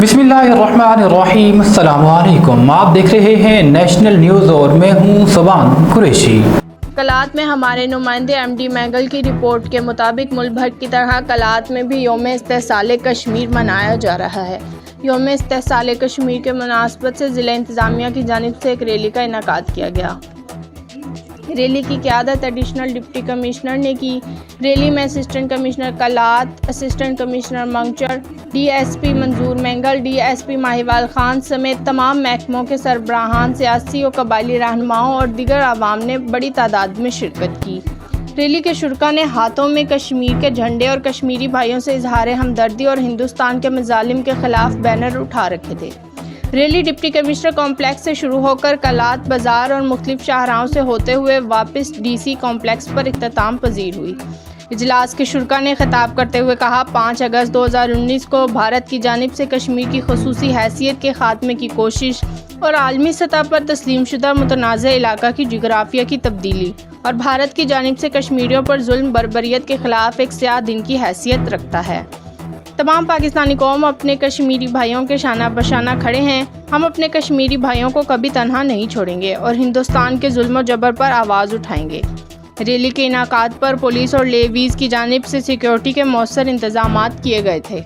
बिस्मिल्लाहिर्रहमानिर्रहीम। अस्सलाम वालेकुम। आप देख रहे हैं नेशनल न्यूज़ और मैं हूं सुबान कुरैशी। कलात में हमारे नुमाइंदे एमडी मैगल की रिपोर्ट के मुताबिक मुल्क भर की तरह कलात में भी यौम इस्तेहसाल कश्मीर मनाया जा रहा है। यौम इस्तेहसाल कश्मीर के मुनासबत से ज़िला इंतज़ामिया की जानिब से एक रैली का इनेकाद किया गया। रैली की क़यादत एडिशनल डिप्टी कमिश्नर ने की। रैली में assistant commissioner Kalat, assistant commissioner Mangochar, DSP Manzoor Mengal, DSP Mahiwal Khan समेत तमाम महकमों के सरबराहान, सियासी और कबायली रहनुमाओं और दीगर आवाम ने बड़ी तादाद में शिरकत की। रैली के शुरका ने हाथों में कश्मीर के झंडे और कश्मीरी भाइयों से इजहार हमदर्दी और हिंदुस्तान के मजालिम के खिलाफ बैनर उठा रखे थे। रैली डिप्टी कमिश्नर कॉम्प्लेक्स से शुरू होकर कलात बाजार और मुख्तलिफ शाहराहों से होते हुए वापस DC कॉम्प्लेक्स पर इख्तिताम पजीर हुई। इजलास के शुरका ने खिताब करते हुए कहा, 5 अगस्त 2019 को भारत की जानिब से कश्मीर की खुसूसी हैसियत के खात्मे की कोशिश और आलमी सतह पर तस्लीमशुदा मुतनाज़ इलाका की जोग्राफिया की तब्दीली और भारत की जानिब से कश्मीरियों पर जुल्म बर्बरियत के खिलाफ एक स्याह दिन की हैसियत रखता है। तमाम पाकिस्तानी कौम अपने कश्मीरी भाइयों के शाना बशाना खड़े हैं। हम अपने कश्मीरी भाइयों को कभी तन्हा नहीं छोड़ेंगे और हिंदुस्तान के जुल्म जबर पर आवाज़ उठाएंगे। रैली के इनाकाद पर पुलिस और लेवीज़ की जानिब से सिक्योरिटी के मौसर इंतजामात किए गए थे।